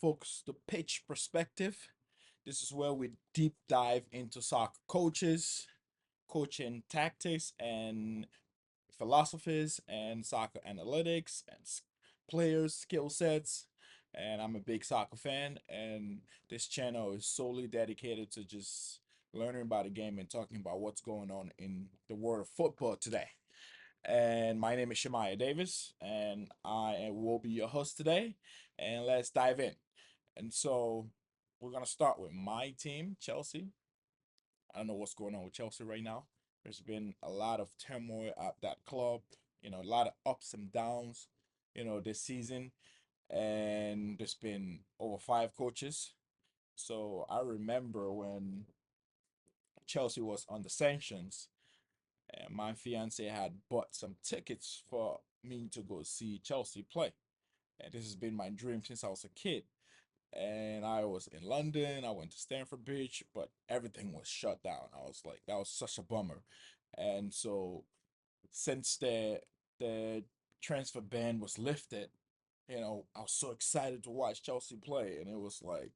folks, the Pitch Perspective. This is where we deep dive into soccer coaches, coaching tactics, and philosophies, and soccer analytics, and players' skill sets. And I'm a big soccer fan, and this channel is solely dedicated to just learning about the game and talking about what's going on in the world of football today. And my name is Shemaiah Davis, and I will be your host today. And let's dive in. And so we're gonna start with my team, Chelsea. I don't know what's going on with Chelsea right now. There's been a lot of turmoil at that club, a lot of ups and downs, this season. And there's been over five coaches. So I remember when Chelsea was under sanctions, and my fiance had bought some tickets for me to go see Chelsea play. And this has been my dream since I was a kid. And I was in London, I went to Stamford Bridge, but everything was shut down. I was like, that was such a bummer. And so since the transfer ban was lifted, I was so excited to watch Chelsea play. And it was like,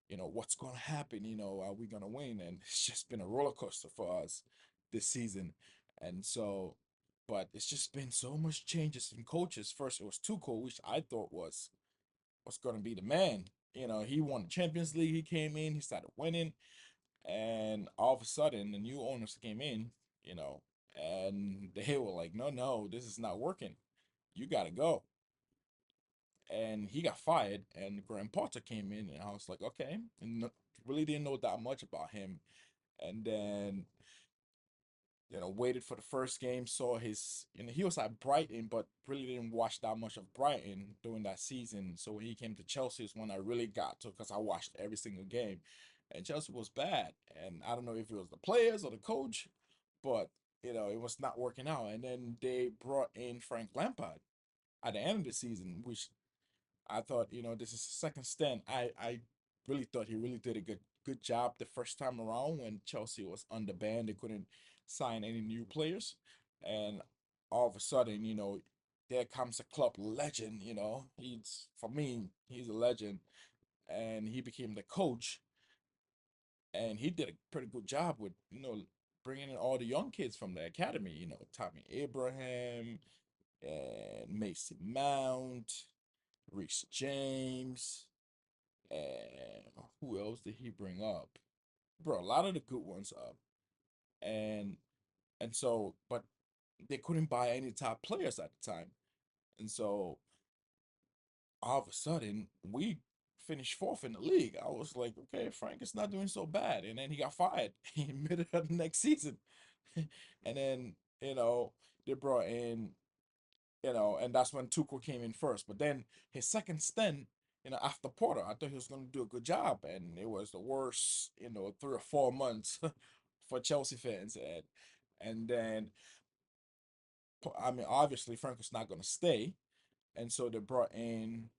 what's gonna happen? Are we gonna win? And it's just been a roller coaster for us this season. And so, but it's just been so much changes in coaches. First, it was Tuchel, which I thought was gonna be the man. He won the Champions League. He came in, he started winning, and all of a sudden, the new owners came in. You know, and they were like, "No, no, this is not working. You gotta go." And he got fired, and Graham Potter came in, and I was like, okay, and really didn't know that much about him. And then waited for the first game, saw his, he was at Brighton, but really didn't watch that much of Brighton during that season. So when he came to Chelsea is when I really got to, because I watched every single game, and Chelsea was bad, and I don't know if it was the players or the coach, but it was not working out. And then they brought in Frank Lampard at the end of the season, which I thought, this is the second stint. I really thought he really did a good job the first time around when Chelsea was under ban. They couldn't sign any new players. And all of a sudden, there comes a club legend, He's for me, he's a legend. And he became the coach. And he did a pretty good job with, bringing in all the young kids from the academy, Tommy Abraham and Mason Mount, Reece James, and who else did he bring up? Bro, a lot of the good ones up. And so, but they couldn't buy any top players at the time. And so all of a sudden we finished fourth in the league. I was like, okay, Frank is not doing so bad. And then he got fired in the middle of the next season. And then, they brought in and that's when Tuchel came in first. But then his second stint, after Porter, I thought he was going to do a good job, and it was the worst, 3 or 4 months for Chelsea fans. And then, I mean, obviously Frank was not going to stay, and so they brought in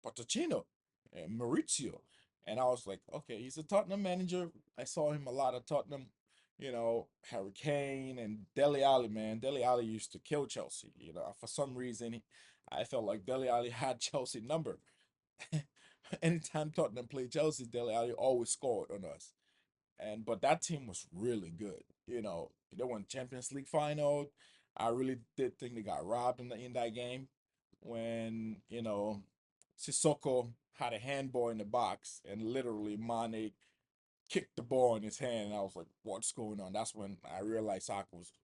Pochettino and Maurizio, and I was like, okay, he's a Tottenham manager. I saw him a lot of Tottenham. Harry Kane and Dele Alli, man. Dele Alli used to kill Chelsea. For some reason, I felt like Dele Alli had Chelsea number. Anytime Tottenham played Chelsea, Dele Alli always scored on us. But that team was really good. They won Champions League final. I really did think they got robbed in that game when Sissoko had a handball in the box and literally Mane kicked the ball in his hand, and I was like, "What's going on?" That's when I realized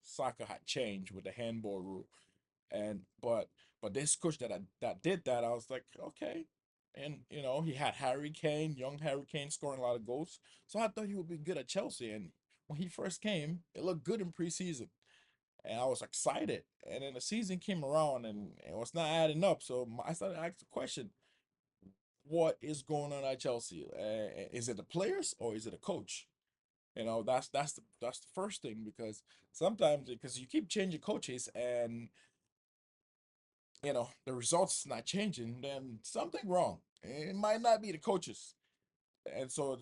soccer had changed with the handball rule. And but this coach that did that, I was like, okay. And he had Harry Kane, young Harry Kane, scoring a lot of goals. So I thought he would be good at Chelsea. And when he first came, it looked good in preseason, and I was excited. And then the season came around, and it was not adding up. So I started asking the question: what is going on at Chelsea? Is it the players or is it a coach? That's the first thing, because sometimes, because you keep changing coaches and the results not changing, then something wrong. It might not be the coaches. And so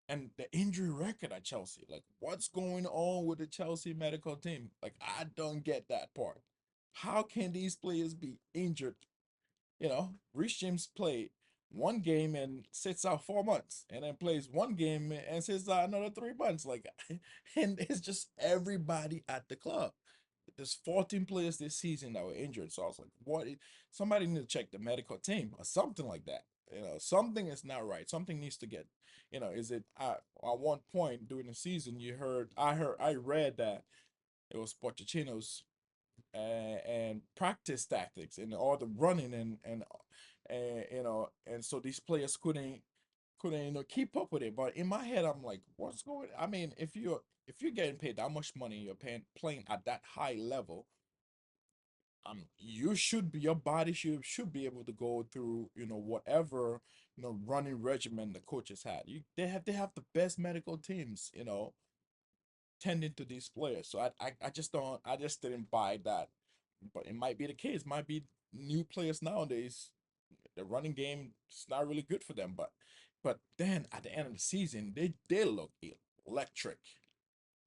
the injury record at Chelsea, like what's going on with the Chelsea medical team? Like I don't get that part. How can these players be injured? Reece James played, one game and sits out 4 months, and then plays one game and sits out another 3 months. Like, and it's just everybody at the club. There's 14 players this season that were injured. So I was like, what? Somebody need to check the medical team or something like that. Something is not right. Something needs to get, is it at one point during the season I read that it was Pochettino's and practice tactics and all the running and so these players couldn't keep up with it. But in my head, I'm like, what's going? I mean, if you're getting paid that much money, you're playing at that high level, you should be your body should be able to go through whatever running regimen the coaches had. They have the best medical teams tending to these players. So I just didn't buy that. But it might be the case. Might be new players nowadays. The running game is not really good for them. But then at the end of the season, they look electric.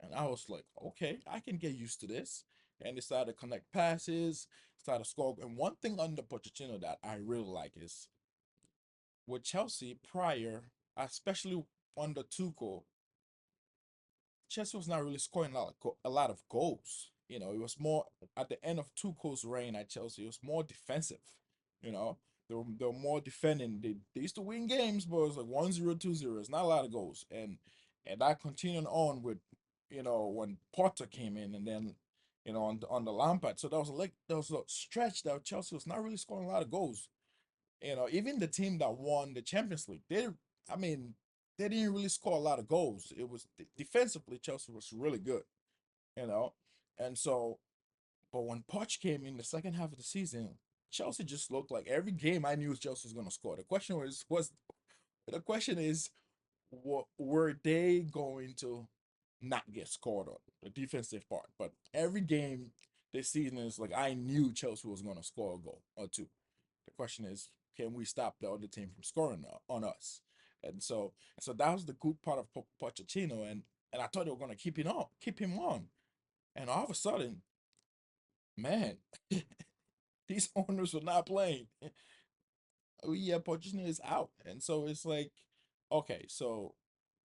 And I was like, okay, I can get used to this. And they started to connect passes, started to score. And one thing under Pochettino that I really like is with Chelsea prior, especially under Tuchel, Chelsea was not really scoring a lot of goals. It was more at the end of Tuchel's reign at Chelsea. It was more defensive. You know, they were more defending. They used to win games, but it was like 1-0, 2-0. It's not a lot of goals, and that continued on with when Potter came in, and then on the Lampard. So there was a stretch that Chelsea was not really scoring a lot of goals. Even the team that won the Champions League, I mean, they didn't really score a lot of goals. It was defensively, Chelsea was really good, you know, and so, but when Poch came in the second half of the season, Chelsea just looked like every game I knew Chelsea was going to score. The question is, what were they going to not get scored on the defensive part? But every game this season is like I knew Chelsea was going to score a goal or two. The question is, can we stop the other team from scoring on us? And so that was the good part of Pochettino, and I thought they were going to keep him on, and all of a sudden, man, these owners were not playing. Oh yeah, Pochettino is out, and so it's like, okay, so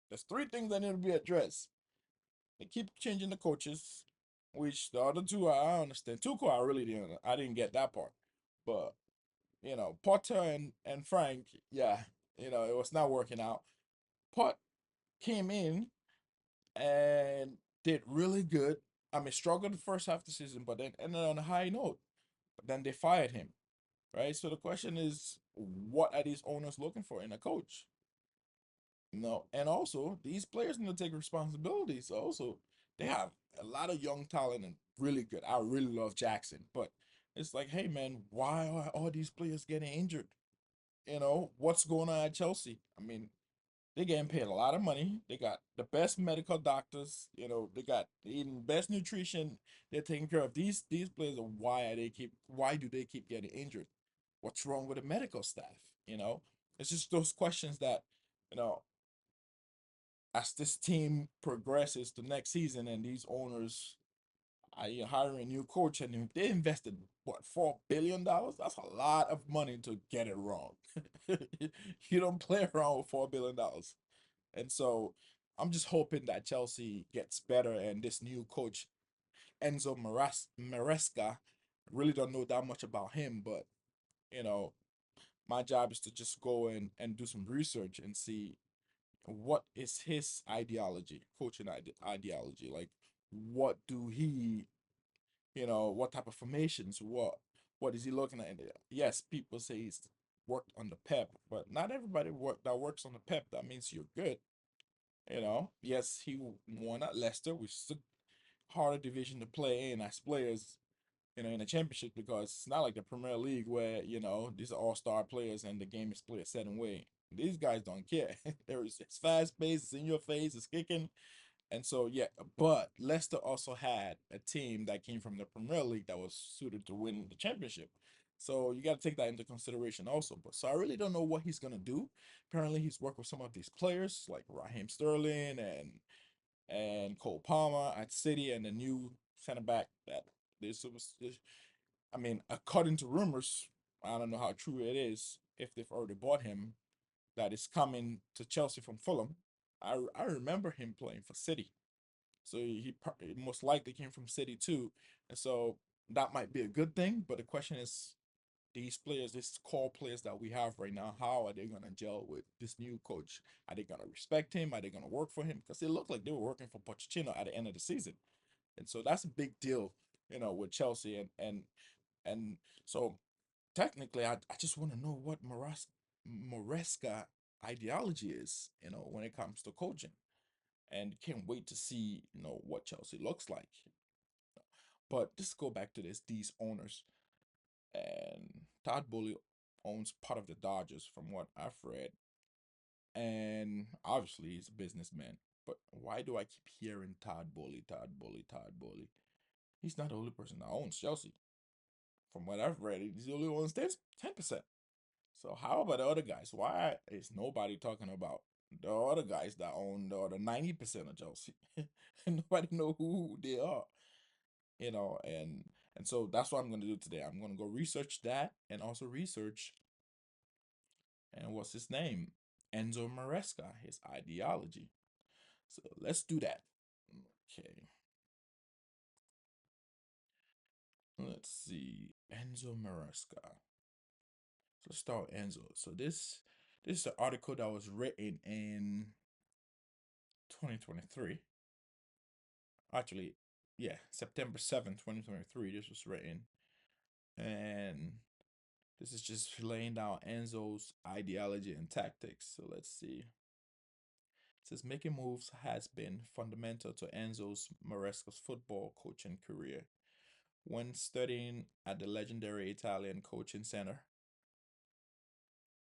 there's three things that need to be addressed. They keep changing the coaches, which the other two I understand. Tuchel, I didn't get that part, but Potter and Frank, yeah, it was not working out. Pot came in and did really good. I mean, struggled the first half of the season, but then ended on a high note. But then they fired him, right? So the question is, what are these owners looking for in a coach? No, and also these players need to take responsibilities. Also, they have a lot of young talent and really good. I really love Jackson, but it's like, hey man, why are all these players getting injured? What's going on at Chelsea? I mean, they're getting paid a lot of money. They got the best medical doctors. They got eating best nutrition. They're taking care of these players. And why do they keep getting injured? What's wrong with the medical staff? It's just those questions that you know as this team progresses to next season and these owners are hiring a new coach and if they invested what $4 billion, that's a lot of money to get it wrong. You don't play around with $4 billion. And so I'm just hoping that Chelsea gets better and this new coach, Maresca, really don't know that much about him, but you know, my job is to just go and do some research and see what is his ideology, coaching ideology. Like, what do he, what type of formations, what is he looking at? Yes, people say he's worked on the Pep, but not everybody that works on the Pep. That means you're good. Yes, he won at Leicester, which is a harder division to play in as players, in the championship because it's not like the Premier League where, these are all-star players and the game is played a certain way. These guys don't care. It's fast paced, it's in your face, it's kicking. And so, yeah, but Leicester also had a team that came from the Premier League that was suited to win the championship. So you got to take that into consideration also. But so I really don't know what he's gonna do. Apparently, he's worked with some of these players like Raheem Sterling and Cole Palmer at City and the new center back that this was. I mean, according to rumors, I don't know how true it is. if they've already bought him, that is coming to Chelsea from Fulham. I remember him playing for City, so he most likely came from City too, and so that might be a good thing. But the question is, these players, these core players that we have right now, how are they gonna gel with this new coach? Are they gonna respect him? Are they gonna work for him? Because it looked like they were working for Pochettino at the end of the season, and so that's a big deal, with Chelsea and so technically, I just want to know what Maresca ideology is, when it comes to coaching, and can't wait to see, what Chelsea looks like. But just go back to these owners, and Todd Bowley owns part of the Dodgers, from what I've read, and obviously he's a businessman. But why do I keep hearing Todd Bowley, Todd Bowley, Todd Bowley? He's not the only person that owns Chelsea. From what I've read, he's the only one that owns 10%. So how about the other guys? Why is nobody talking about the other guys that own the other 90% of Chelsea? And nobody know who they are, and so that's what I'm gonna do today. I'm gonna go research that and also research, and what's his name? Enzo Maresca, his ideology. So let's do that. Okay. Let's see. Enzo Maresca. So let's start with Enzo. So this is an article that was written in 2023. Actually, yeah, September 7th, 2023. This was written. And this is just laying down Enzo's ideology and tactics. So let's see. It says making moves has been fundamental to Enzo's Maresca's football coaching career. When studying at the legendary Italian coaching center,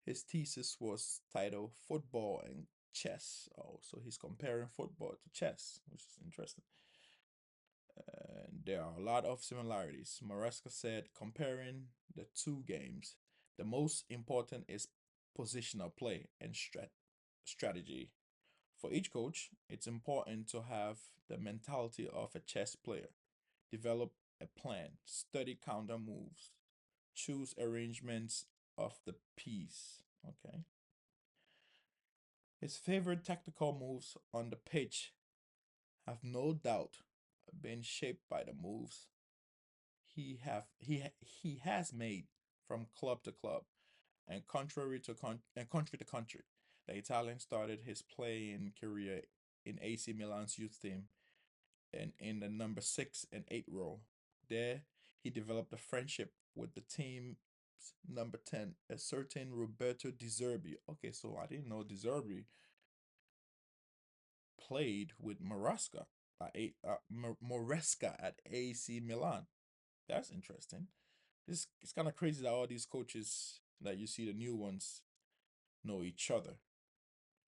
his thesis was titled Football and Chess. Oh, so he's comparing football to chess, which is interesting. And there are a lot of similarities. Maresca said, comparing the two games, the most important is positional play and strategy. For each coach, it's important to have the mentality of a chess player, develop a plan, study counter moves, choose arrangements of the piece. Okay. His favorite tactical moves on the pitch have no doubt been shaped by the moves he has made from club to club and country to country. The Italian started his playing career in AC Milan's youth team and in the number 6 and 8 role. There, he developed a friendship with the team's number 10, a certain Roberto Di Zerbi. Okay, so I didn't know Di Zerbi played with Moresca at AC Milan. That's interesting. It's kind of crazy that all these coaches that you see, the new ones, know each other.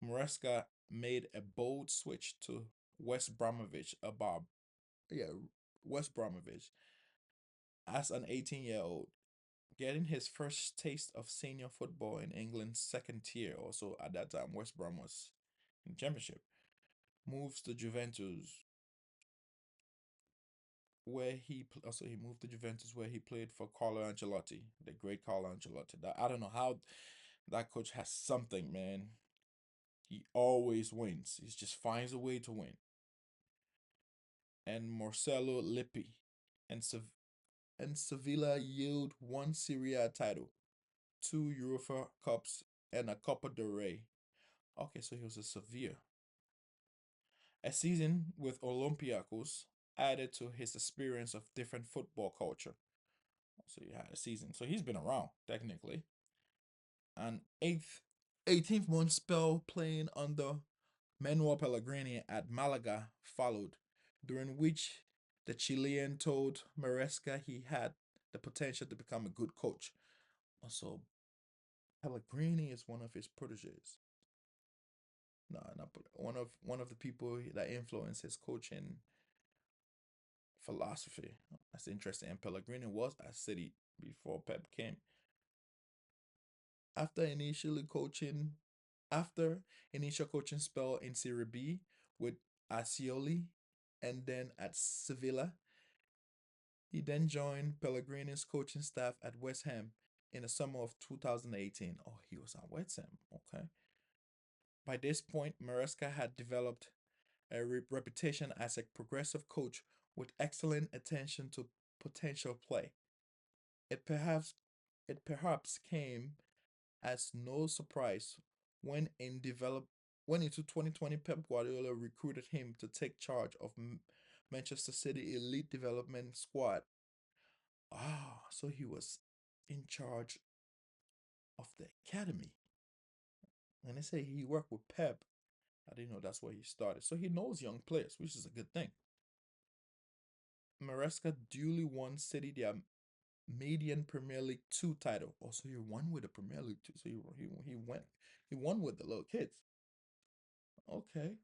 Maresca made a bold switch to West Bromovich about yeah, West Bromovich as an 18-year-old, getting his first taste of senior football in England's second tier. Also at that time, West Brom was in Championship. Moves to Juventus, he moved to Juventus where he played for Carlo Ancelotti, the great Carlo Ancelotti. That I don't know how that coach has something, man. He always wins. He just finds a way to win. And Marcelo Lippi and Sevilla yield one Serie A title, two UEFA Cups, and a Copa del Rey. Okay, so he was a Sevilla. A season with Olympiacos added to his experience of different football culture. So he had a season. So he's been around, technically. An 18th month spell playing under Manuel Pellegrini at Malaga followed, during which the Chilean told Maresca he had the potential to become a good coach. Also, Pellegrini is one of his proteges. No, not one of the people that influenced his coaching philosophy. That's interesting. And Pellegrini was at City before Pep came. After initially coaching, after initial coaching spell in Serie B with Ascioli and then at Sevilla, he then joined Pellegrini's coaching staff at West Ham in the summer of 2018. Oh, he was on West Ham. Okay. By this point, Maresca had developed a reputation as a progressive coach with excellent attention to potential play. It perhaps it perhaps came as no surprise when in develop when into 2020 Pep Guardiola recruited him to take charge of Manchester City elite development squad. Ah, so he was in charge of the academy. And they say he worked with Pep. I didn't know that's where he started. So he knows young players, which is a good thing. Maresca duly won City their median Premier League 2 title. Oh, so he won with the Premier League 2. So he won with the little kids. Okay.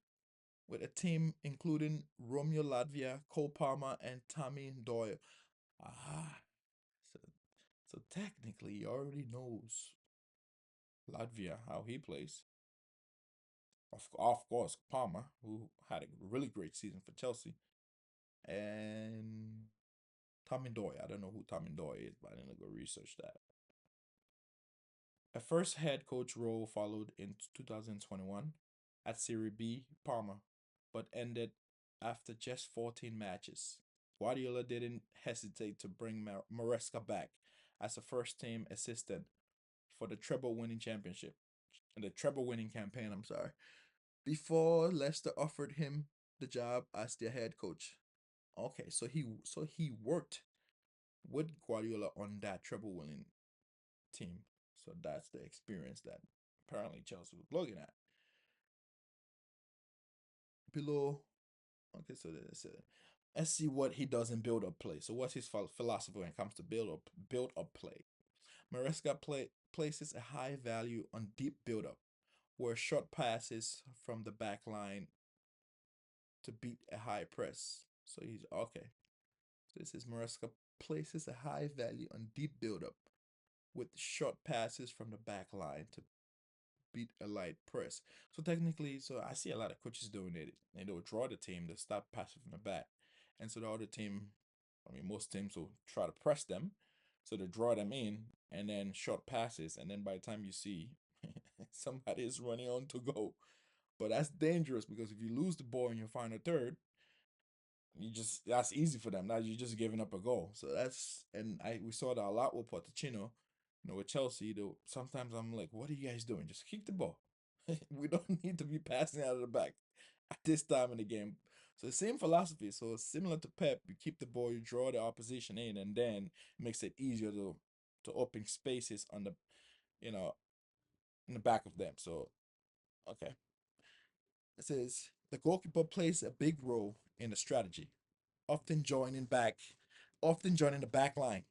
With a team including Romeo Latvia, Cole Palmer, and Tommy Doyle. Ah, so, so technically he already knows Latvia, how he plays. Of course, Palmer, who had a really great season for Chelsea. And Tommy Doyle. I don't know who Tommy Doyle is, but I didn't go research that. A first head coach role followed in 2021 at Serie B Parma, but ended after just 14 matches. Guardiola didn't hesitate to bring Maresca back as a first team assistant for the treble winning championship, the treble winning campaign, I'm sorry, before Leicester offered him the job as their head coach. Okay, so he worked with Guardiola on that treble winning team. So that's the experience that apparently Chelsea was looking at. Below, okay, so let's see what he does in build up play. So what's his philosophy when it comes to build up play? Maresca places a high value on deep build up, where short passes from the back line to beat a high press. So he's okay. So this is Maresca places a high value on deep build up with short passes from the back line to beat a light press. So technically, so I see a lot of coaches doing it. And they'll draw the team to stop passing from the back. And so the other team, I mean, most teams will try to press them. So they draw them in and then short passes. And then by the time you see somebody is running on to go. But that's dangerous because if you lose the ball in your final third, that's easy for them. Now you're just giving up a goal. So that's and I we saw that a lot with Pochettino, with Chelsea. Though sometimes I'm like, what are you guys doing? Just kick the ball. We don't need to be passing out of the back at this time in the game. So the same philosophy. So similar to Pep, you keep the ball, you draw the opposition in, and then it makes it easier to open spaces on the you know in the back of them. So okay, it says the goalkeeper plays a big role in the strategy, often joining back, often joining the back line.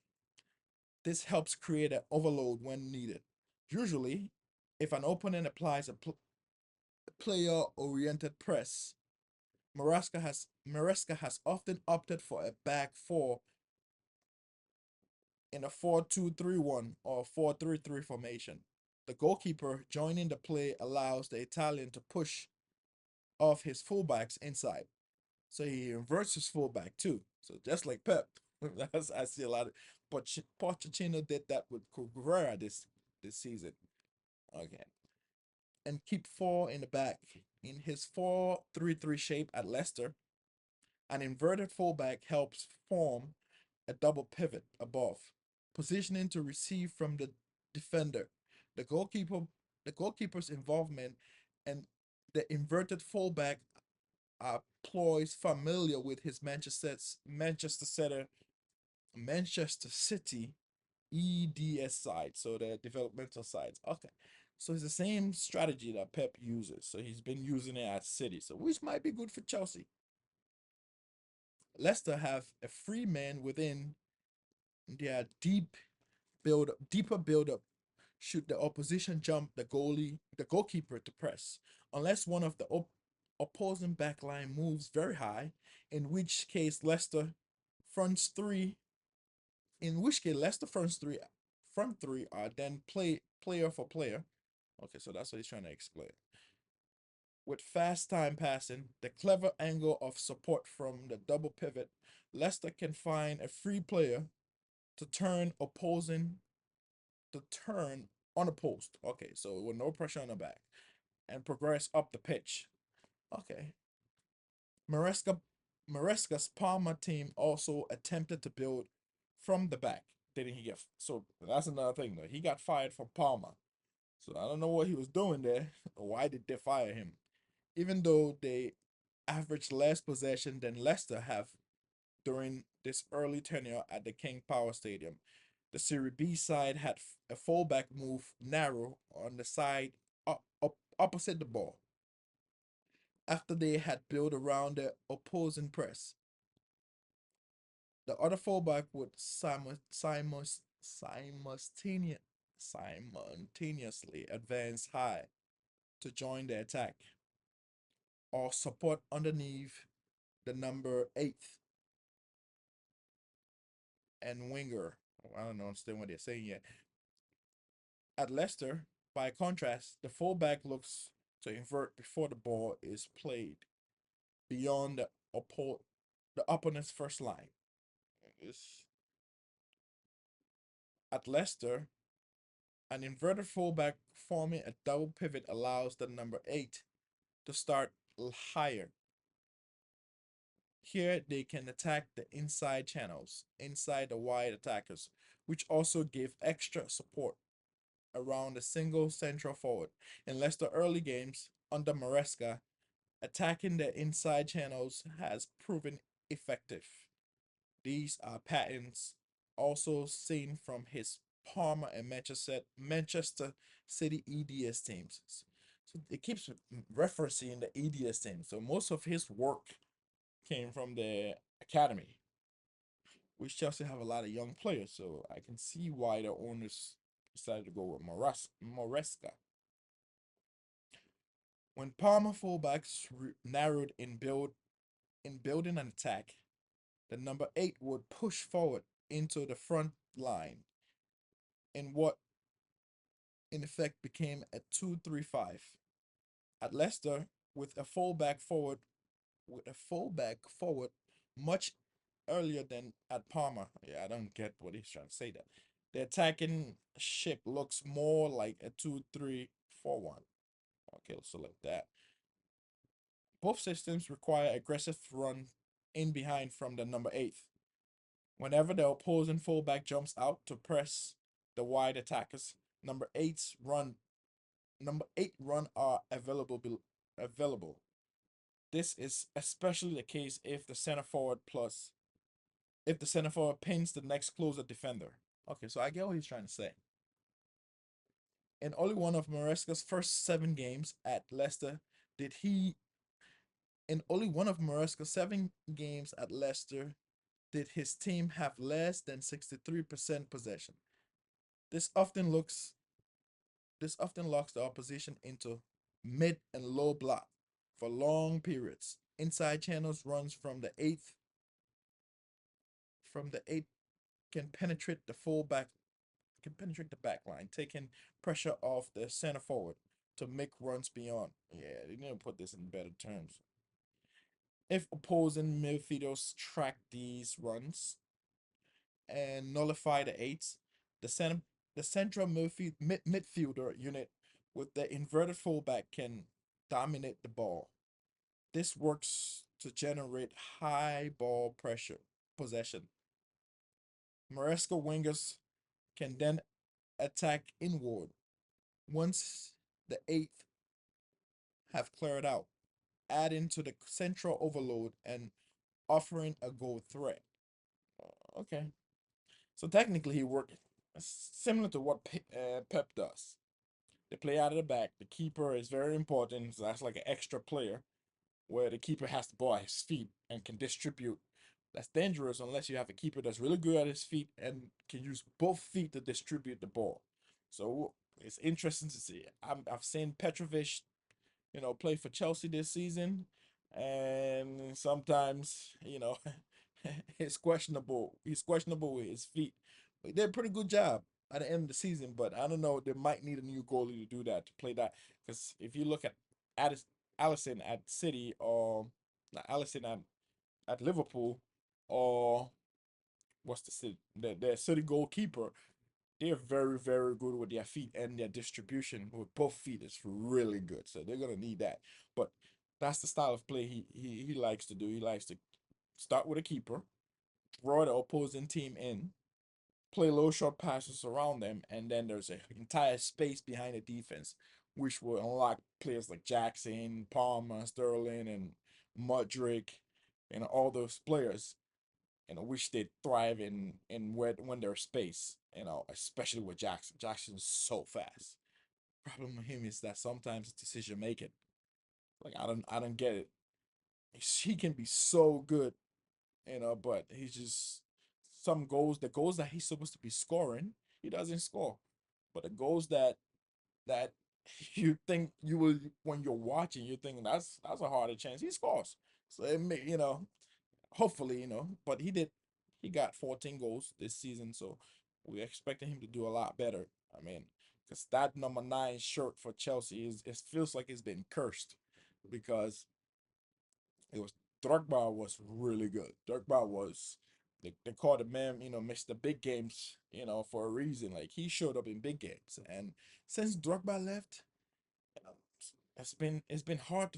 This helps create an overload when needed. Usually, if an opponent applies a player-oriented press, Maresca has often opted for a back four in a 4-2-3-1 or 4-3-3 formation. The goalkeeper joining the play allows the Italian to push off his fullbacks inside. So he inverts his fullback too. So just like Pep, I see a lot of. But Pochettino did that with Cucurella this season. Okay, and keep four in the back. In his 4-3-3 shape at Leicester, an inverted fullback helps form a double pivot above, positioning to receive from the defender. The goalkeeper, the goalkeeper's involvement, and the inverted fullback ploys familiar with his Manchester City EDS side, so the developmental sides. Okay. So it's the same strategy that Pep uses. So he's been using it at City. So which might be good for Chelsea. Leicester have a free man within their deeper build up should the opposition jump the goalkeeper to press, unless one of the opposing backline moves very high, in which case Leicester fronts three, front three are then player for player. Okay, so that's what he's trying to explain. With fast time passing, the clever angle of support from the double pivot, Leicester can find a free player to turn opposing to turn on the post. Okay, so with no pressure on the back and progress up the pitch. Okay. Maresca Maresca's Parma team also attempted to build from the back. Didn't he get so that's another thing though. He got fired from Parma. So I don't know what he was doing there. Why did they fire him? Even though they averaged less possession than Leicester have during this early tenure at the King Power Stadium. The Serie B side had a fullback move narrow on the side opposite the ball after they had built around the opposing press. The other fullback would simultaneously advance high to join the attack or support underneath the number 8 and winger. I don't understand what they're saying yet. At Leicester, by contrast, the fullback looks to invert before the ball is played beyond the opponent's first line. It's, at Leicester, an inverted fullback forming a double pivot allows the number 8 to start higher. Here they can attack the inside channels, inside the wide attackers, which also give extra support around a single central forward. In Leicester early games under Maresca, attacking the inside channels has proven effective. These are patterns also seen from his Parma and Manchester City EDS teams. So it keeps referencing the EDS team. So most of his work came from the academy, which Chelsea have a lot of young players. So I can see why the owners decided to go with Maresca. When Parma fullbacks narrowed in building an attack, the number 8 would push forward into the front line in what in effect became a 2-3-5. At Leicester, with a fullback forward much earlier than at Parma. Yeah, I don't get what he's trying to say there. The attacking ship looks more like a 2-3-4-1. Okay, let's select that. Both systems require aggressive run in behind from the number 8. Whenever the opposing fullback jumps out to press the wide attackers, number 8 run are available. This is especially the case if the center forward pins the next closer defender. Okay, so I get what he's trying to say. In only one of Maresca's first 7 games at Leicester did he in only one of Maresca's 7 games at Leicester did his team have less than 63% possession. This often looks this often locks the opposition into mid and low block for long periods. Inside channels runs from the eighth can penetrate the back line, taking pressure off the center forward to make runs beyond. Yeah, they need to put this in better terms. If opposing midfielders track these runs and nullify the eights, the center the central midfielder unit with the inverted fullback can dominate the ball. This works to generate high ball pressure possession. Maresca wingers can then attack inward once the eighth have cleared out, adding to the central overload and offering a goal threat. Okay, so technically he worked similar to what Pep does. They play out of the back. The keeper is very important. So that's like an extra player where the keeper has the ball at his feet and can distribute. That's dangerous unless you have a keeper that's really good at his feet and can use both feet to distribute the ball. So it's interesting to see. I've seen Petrovic, play for Chelsea this season, and sometimes, it's questionable. He's questionable with his feet. But he did a pretty good job at the end of the season, but I don't know. They might need a new goalie to do that, to play that. Because if you look at Allison at City, or not Allison at Liverpool, or what's the City goalkeeper, they're very, very good with their feet, and their distribution with both feet is really good. So they're gonna need that. But that's the style of play he likes to do. He likes to start with a keeper, draw the opposing team in, play low short passes around them, and then there's an entire space behind the defense, which will unlock players like Jackson, Palmer, Sterling, and Mudrick, and all those players. Which they thrive in when there's space. Especially with Jackson. Jackson's so fast. Problem with him is that sometimes it's decision making. Like I don't get it. He can be so good, but he's just the goals that he's supposed to be scoring, he doesn't score. But the goals that you think you will when you're watching, you think that's a harder chance, he scores. So it may, hopefully, but he got 14 goals this season, so we're expecting him to do a lot better. I mean, because that number 9 shirt for Chelsea it feels like it's been cursed because it was Drogba was really good. Drogba was they called the man, Mr. Big Games, for a reason. Like he showed up in big games, and since Drogba left, uh, it's been hard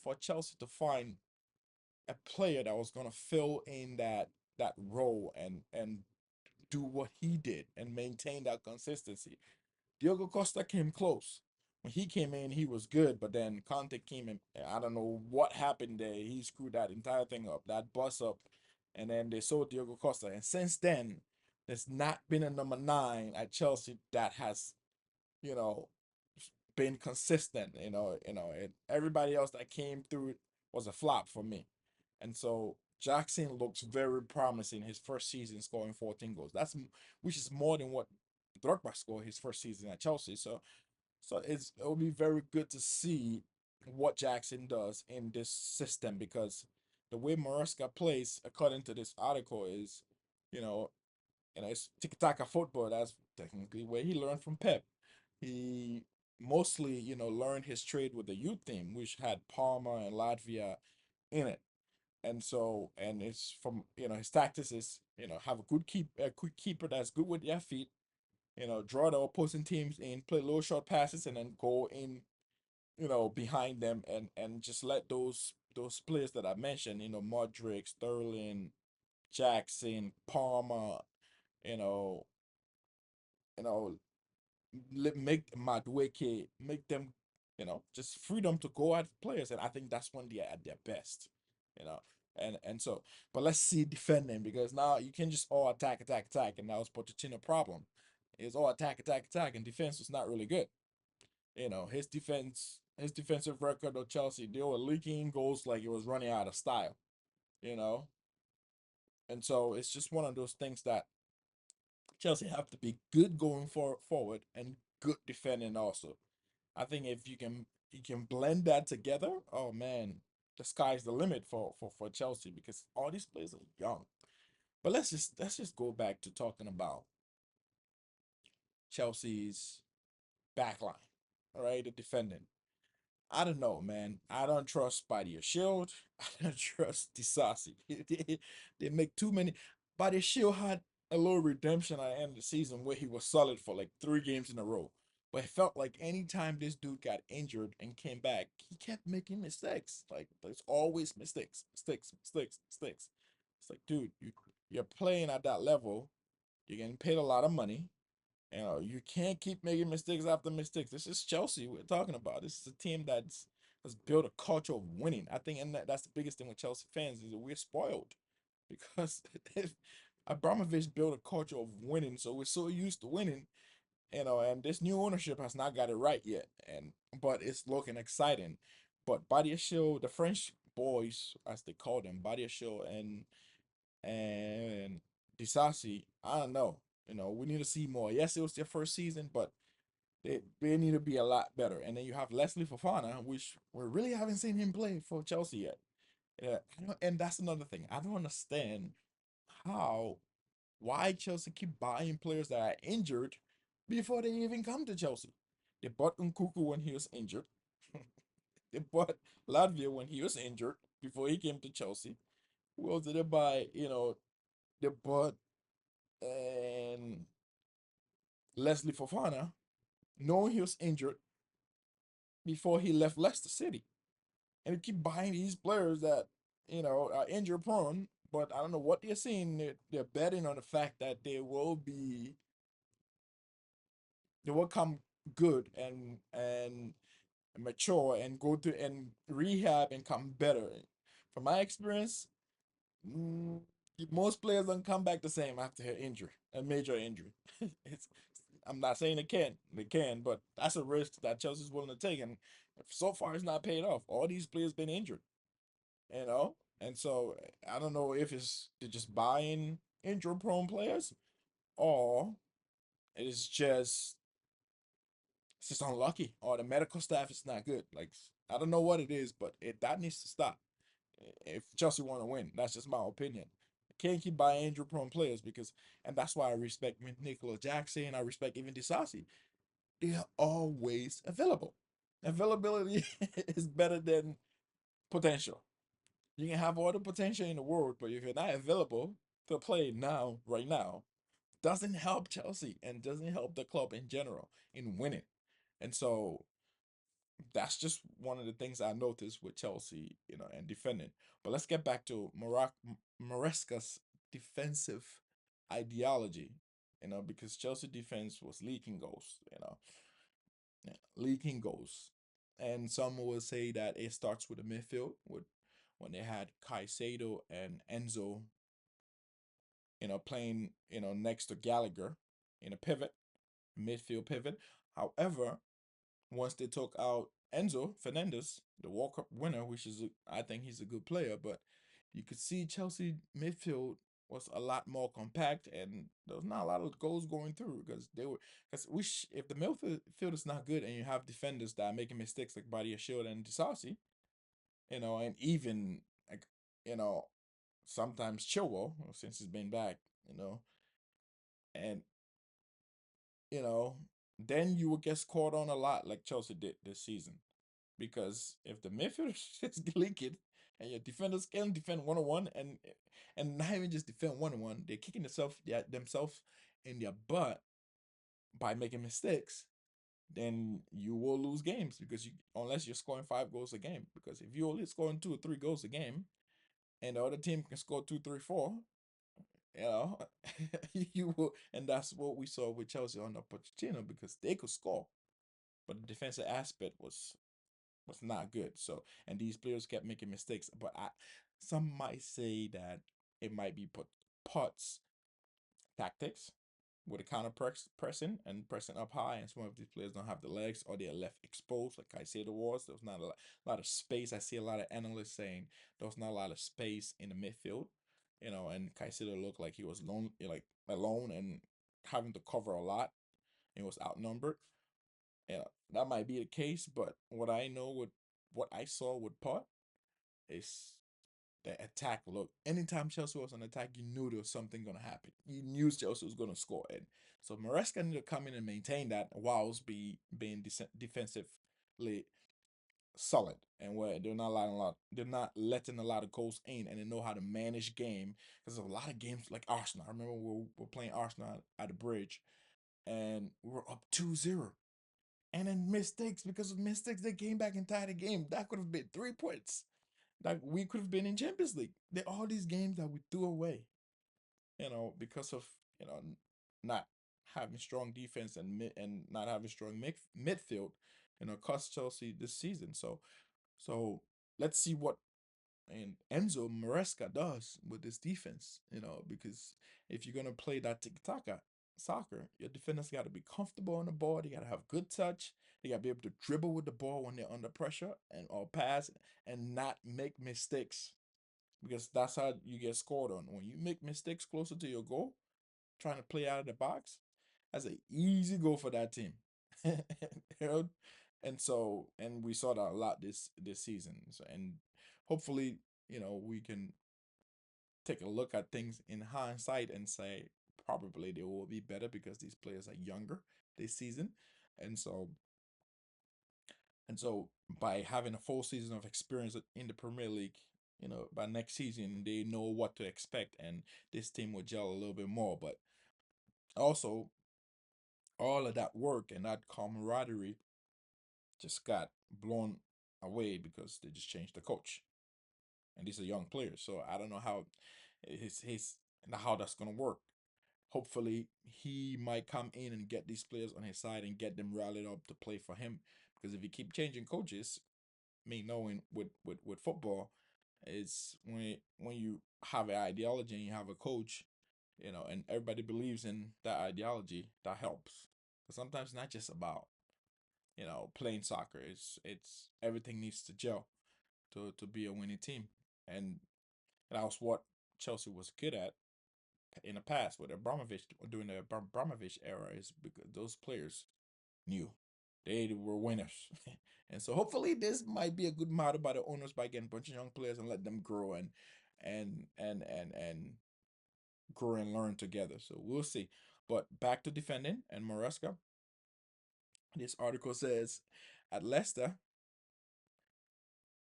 for Chelsea to find a player that was gonna fill in that role and do what he did and maintain that consistency. Diogo Costa came close. When he came in, he was good, but then Conte came in. I don't know what happened there. He screwed that entire thing up, that bus up, and then they sold Diogo Costa. And since then, there's not been a number 9 at Chelsea that has, you know, been consistent. And everybody else that came through was a flop for me. And so Jackson looks very promising his first season scoring 14 goals. Which is more than what Drogba scored his first season at Chelsea. So it'll be very good to see what Jackson does in this system because the way Maresca plays, according to this article, is you know it's tiki-taka football. That's technically where he learned from Pep. He mostly learned his trade with the youth team, which had Palmer and Latvia in it. And it's from his tactics is have a quick keeper that's good with their feet, draw the opposing teams in, play low short passes, and then go in, behind them and just let those players that I mentioned, Modric, Sterling, Jackson, Palmer, you know, you know, make Madueke, make them, just freedom to go at players, and I think that's when they're at their best, you know. And so, but let's see defending because now you can just all attack, attack, attack, and that was Pochettino's problem. It's all attack, attack, attack, and defense was not really good. His defensive record of Chelsea, they were leaking goals like it was running out of style, you know. And so it's just one of those things that Chelsea have to be good going forward and good defending also. I think if you can blend that together, oh man, the sky's the limit for Chelsea because all these players are young. But let's just go back to talking about Chelsea's backline. All right, the defending. I don't know, man. I don't trust Body Shield. I don't trust Disasi. They make too many. Body Shield had a little redemption at the end of the season where he was solid for like 3 games in a row. But it felt like anytime this dude got injured and came back, he kept making mistakes. Like there's always mistakes, mistakes, mistakes, mistakes. It's like, dude, you're playing at that level. You're getting paid a lot of money. You can't keep making mistakes after mistakes. This is Chelsea we're talking about. This is a team has built a culture of winning. I think, and that's the biggest thing with Chelsea fans is that we're spoiled because if Abramovich built a culture of winning, so we're so used to winning, and this new ownership has not got it right yet. But it's looking exciting. But Badiashile, the French boys, as they call them, Badiashile and Disasi, I don't know. We need to see more. Yes, it was their first season, but they need to be a lot better. And then you have Leslie Fofana, which we really haven't seen him play for Chelsea yet. Yeah, and that's another thing. I don't understand how why Chelsea keep buying players that are injured before they even come to Chelsea. They bought Nkuku when he was injured. They bought Latvia when he was injured before he came to Chelsea. Who else did they buy? They bought and Leslie Fofana, knowing he was injured before he left Leicester City, and they keep buying these players that are injury prone. But I don't know what they're seeing. They're betting on the fact that they will come good and mature and go to and rehab and come better. From my experience, mm, most players don't come back the same after an injury, a major injury. it's I'm not saying they can, but that's a risk that Chelsea's willing to take, and so far it's not paid off. All these players been injured, you know, and so I don't know if they're just buying injury prone players or it's just unlucky, or the medical staff is not good. Like I don't know what it is, but that needs to stop. If Chelsea want to win, that's just my opinion. Can't keep buying injury prone players because, and that's why I respect Nicola Jackson. I respect even Disasi. They're always available. Availability is better than potential. You can have all the potential in the world, but if you're not available to play now, right now, doesn't help Chelsea and doesn't help the club in general in winning. And so that's just one of the things I noticed with Chelsea, and defending. But let's get back to Maresca's defensive ideology, because Chelsea defense was leaking goals, yeah, leaking goals. And some will say that it starts with the midfield, with when they had Caicedo and Enzo, playing, next to Gallagher in a pivot, midfield pivot. However, once they took out Enzo Fernandez, the World Cup winner, which is I think he's a good player, but you could see Chelsea midfield was a lot more compact, and there was not a lot of goals going through because if the midfield is not good and you have defenders that are making mistakes like Badia Shield and Disasi, and even like you know sometimes Chilwell since he's been back, and you know then you will get scored on a lot like Chelsea did this season. Because if the midfield is leaking and your defenders can defend 1-on-1 and not even just defend 1-on-1, they're kicking themselves in their butt by making mistakes, then you will lose games because unless you're scoring 5 goals a game. Because if you're only scoring 2 or 3 goals a game and the other team can score two, three, four, you know, you will, and that's what we saw with Chelsea under Pochettino because they could score, but the defensive aspect was not good. So, and these players kept making mistakes. But some might say that it might be Potts tactics with a counter pressing and pressing up high, and some of these players don't have the legs or they're left exposed, like I said, was. There was not a lot of space. I see a lot of analysts saying there was not a lot of space in the midfield, and Caicedo looked like he was alone and having to cover a lot. And was outnumbered. Yeah, that might be the case, but what I know with what I saw with Pot is the attack look. Anytime Chelsea was on attack, you knew there was something gonna happen. You knew Chelsea was gonna score, and so Maresca needed to come in and maintain that whilst being defensively solid, and where they're not letting a lot of goals in, and they know how to manage game. Because there's a lot of games like Arsenal. I remember we were playing Arsenal at the Bridge, and we were up 2-0. And then mistakes, because of mistakes, they came back and tied the game. That could have been 3 points. Like we could have been in Champions League. There are all these games that we threw away, because of not having strong defense and not having strong midfield, cost Chelsea this season. So let's see what and Enzo Maresca does with this defense, because if you're gonna play that tiki-taka soccer, your defenders got to be comfortable on the ball. They got to have good touch. They got to be able to dribble with the ball when they're under pressure and or pass and not make mistakes, because that's how you get scored on. When you make mistakes closer to your goal, trying to play out of the box, that's an easy goal for that team. you know, and we saw that a lot this season. So, and hopefully, we can take a look at things in hindsight and say probably they will be better because these players are younger this season, and so by having a full season of experience in the Premier League, by next season they know what to expect, and this team will gel a little bit more. But also, all of that work and that camaraderie just got blown away because they just changed the coach. And these are young players. So I don't know how his how that's gonna work. Hopefully he might come in and get these players on his side and get them rallied up to play for him. Because if you keep changing coaches, me knowing with football, it's when you have an ideology and you have a coach, and everybody believes in that ideology, that helps. Because sometimes it's not just about playing soccer. It's everything needs to gel to be a winning team, and that was what Chelsea was good at in the past with Abramovich during the Abramovich era, is because those players knew they were winners. And so hopefully this might be a good model by the owners by getting a bunch of young players and let them grow and grow and learn together. So we'll see. But back to defending and Maresca. This article says at Leicester,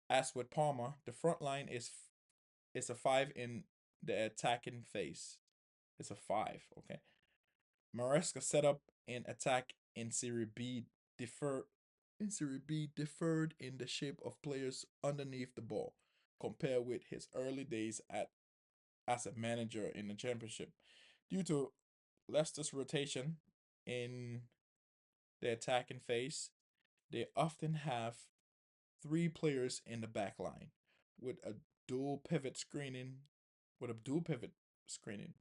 as with Palmer, the front line is a five in the attacking phase. It's a five, okay. Maresca set up in attack in Serie B defer in Serie B differed in the shape of players underneath the ball, compared with his early days as a manager in the championship. Due to Leicester's rotation in the attacking phase, they often have three players in the back line with a dual pivot screening with a dual pivot screening.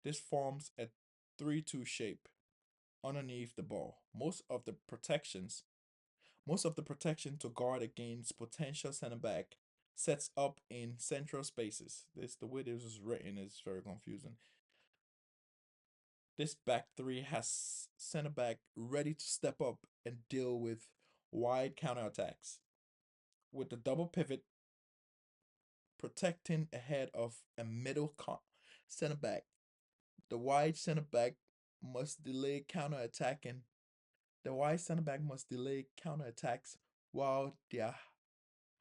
This forms a 3-2 shape underneath the ball. Most of the protection to guard against potential center back sets up in central spaces. The way this is written is very confusing. This back three has center back ready to step up and deal with wide counterattacks. With the double pivot protecting ahead of a center back, the wide center back must delay counterattacking. The wide center back must delay counterattacks while their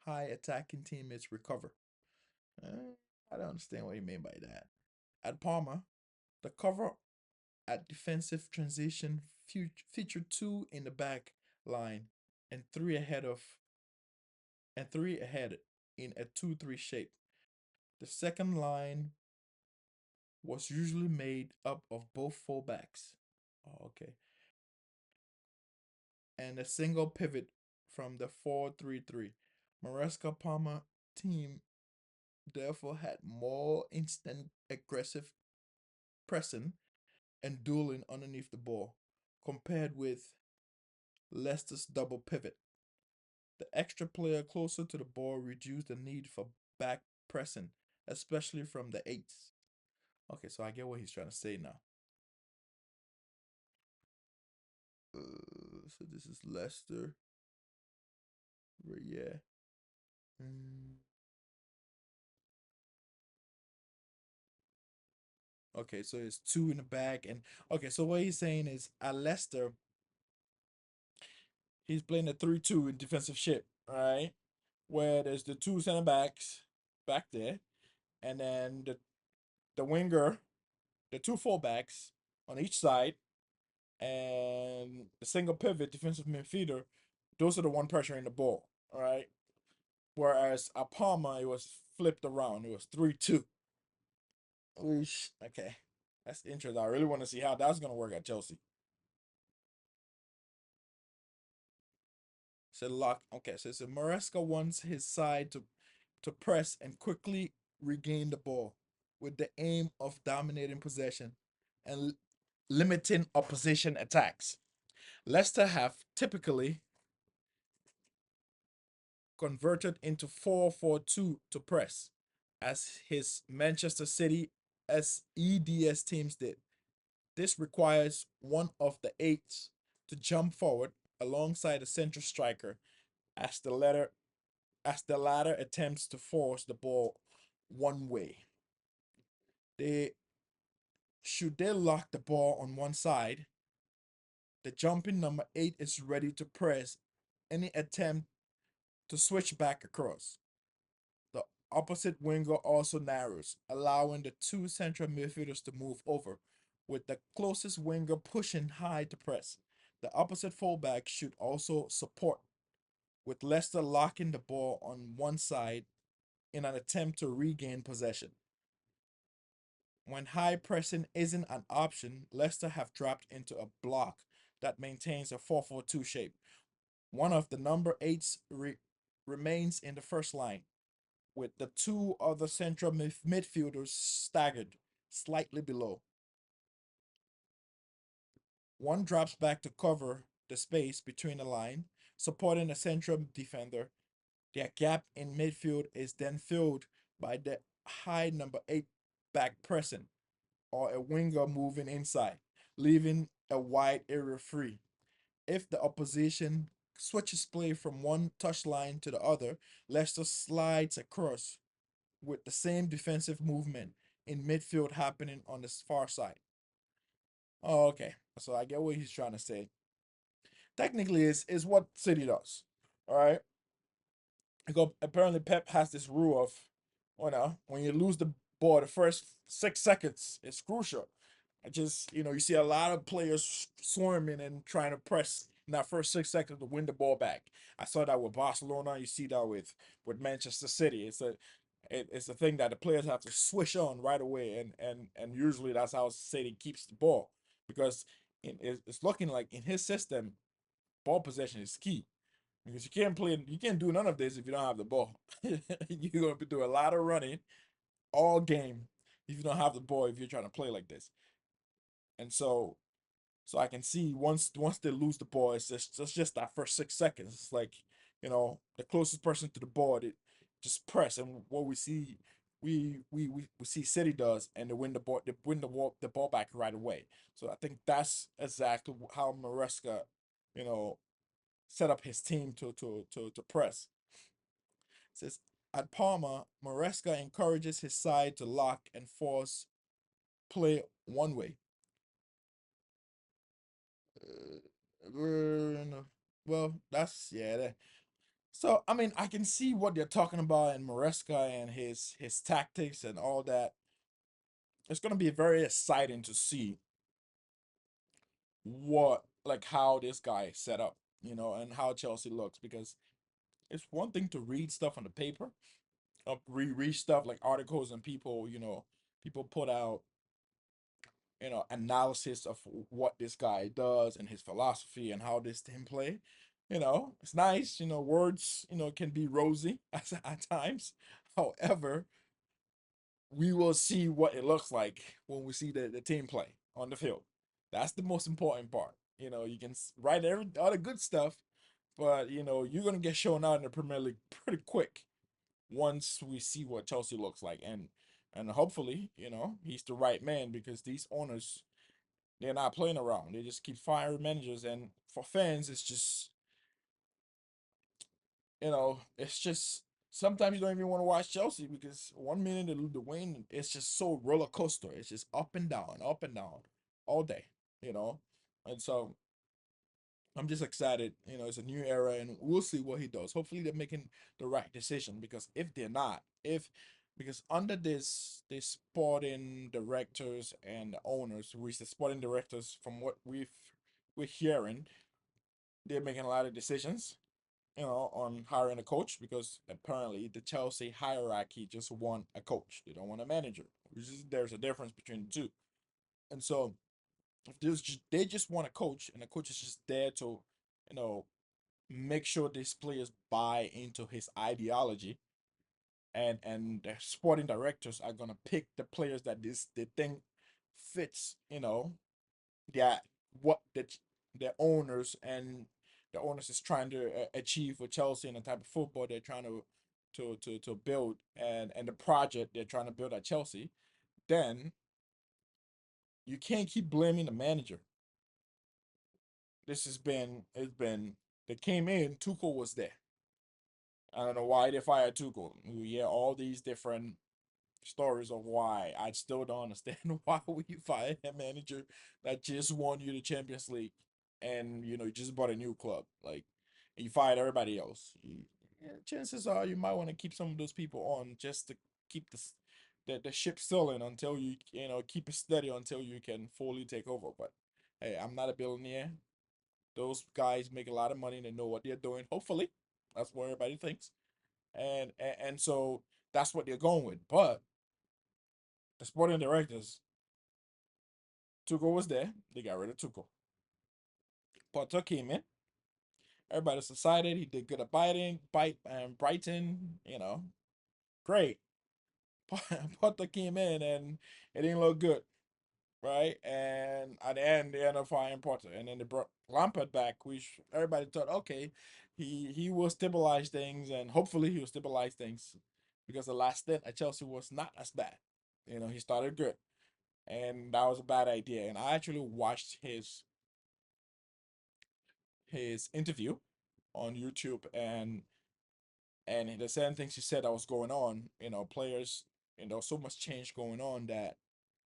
high attacking teammates recover. I don't understand what you mean by that. At Parma, the cover at defensive transition featured two in the back line and three ahead in a 2-3 shape. The second line was usually made up of both fullbacks. Oh, okay. And a single pivot from the 4-3-3. Maresca Palma team therefore had more instant aggressive pressing and dueling underneath the ball, compared with Leicester's double pivot. The extra player closer to the ball reduced the need for back pressing, especially from the eights. Okay, so I get what he's trying to say now. So this is Leicester. Yeah. Mm. Okay, so it's two in the back, and okay, so what he's saying is at Leicester, he's playing a 3-2 in defensive ship, right? Where there's the two center backs back there, and then the winger, the two fullbacks on each side, and the single pivot defensive midfielder. Those are the one pressuring the ball, all right? Whereas at Parma, it was flipped around. It was 3-2. Okay. That's interesting. I really want to see how that's going to work at Chelsea. So lock. Okay, so Maresca wants his side to press and quickly regain the ball with the aim of dominating possession and limiting opposition attacks. Leicester have typically converted into 4-4-2 to press, as his Manchester City SEDS teams did. This requires one of the eights to jump forward alongside a central striker as the latter attempts to force the ball one way. They should they lock the ball on one side, the jumping number 8 is ready to press any attempt to switch back across. The opposite winger also narrows, allowing the two central midfielders to move over, with the closest winger pushing high to press. The opposite fullback should also support, with Leicester locking the ball on one side in an attempt to regain possession. When high pressing isn't an option, Leicester have dropped into a block that maintains a 4-4-2 shape. One of the number eights remains in the first line, with the two other central midfielders staggered slightly below. One drops back to cover the space between the line, supporting a central defender. Their gap in midfield is then filled by the high number 8 back pressing or a winger moving inside, leaving a wide area free. If the opposition switches play from one touchline to the other, Leicester slides across with the same defensive movement in midfield happening on the far side. Oh, okay. So I get what he's trying to say. Technically, is what City does. All right. Because apparently Pep has this rule of, when you lose the ball, the first 6 seconds is crucial. I just, you see a lot of players swarming and trying to press in that first 6 seconds to win the ball back. I saw that with Barcelona. You see that with Manchester City. It's a thing that the players have to switch on right away, and usually that's how City keeps the ball because it's looking like in his system, ball possession is key because you can't do none of this if you don't have the ball. You're gonna be doing a lot of running all game if you don't have the ball if you're trying to play like this. And so I can see once they lose the ball, it's just that first 6 seconds. It's like, the closest person to the ball, it just press. And what we see, we see City does, and they win the ball back right away. So I think that's exactly how Maresca, you know, set up his team to press. It says at Parma, Maresca encourages his side to lock and force play one way. Well, that's yeah. So I mean, I can see what they're talking about in Maresca and his tactics and all that. It's gonna be very exciting to see what like how this guy is set up, and how Chelsea looks because it's one thing to read stuff on the paper, read stuff like articles and people put out analysis of what this guy does and his philosophy and how this team play. It's nice. Words can be rosy at times. However, we will see what it looks like when we see the team play on the field. That's the most important part. You can write all the good stuff, but you're gonna get shown out in the Premier League pretty quick once we see what Chelsea looks like, and hopefully, he's the right man because these owners, they're not playing around. They just keep firing managers, and for fans, it's just sometimes you don't even want to watch Chelsea because 1 minute they lose the win, it's just so roller coaster. It's just up and down, all day, you know. And so I'm just excited. It's a new era, and we'll see what he does. Hopefully, they're making the right decision because if they're not, if because under this sporting directors and the owners, which the sporting directors, from what we're hearing, they're making a lot of decisions, on hiring a coach because apparently the Chelsea hierarchy just want a coach. They don't want a manager. There's a difference between the two. And so if they just want a coach, and the coach is just there to, you know, make sure these players buy into his ideology, and the sporting directors are gonna pick the players that they think fits, that what the owners and the owners is trying to achieve with Chelsea and the type of football they're trying to build, and the project they're trying to build at Chelsea, then you can't keep blaming the manager. This has been it's been they came in, Tuchel was there. I don't know why they fired Tuchel. We hear all these different stories of why. I still don't understand why would you fire a manager that just won you the Champions League, and you just bought a new club, like, and you fired everybody else. Yeah, chances are you might want to keep some of those people on just to keep this. the ship's sailing until you keep it steady until you can fully take over. But hey, I'm not a billionaire. Those guys make a lot of money. They know what they're doing. Hopefully, that's what everybody thinks. And so that's what they're going with. But the sporting directors, Tuchel was there. They got rid of Tuchel. Potter came in. Everybody's excited. He did good at Brighton. Great. Potter came in and it didn't look good, right? And at the end, they ended up firing Potter, and then they brought Lampard back, which everybody thought, okay, he will stabilize things, and hopefully he will stabilize things, because the last stint at Chelsea was not as bad. He started good, and that was a bad idea. And I actually watched his interview on YouTube, and the same things he said that was going on. Players, so much change going on that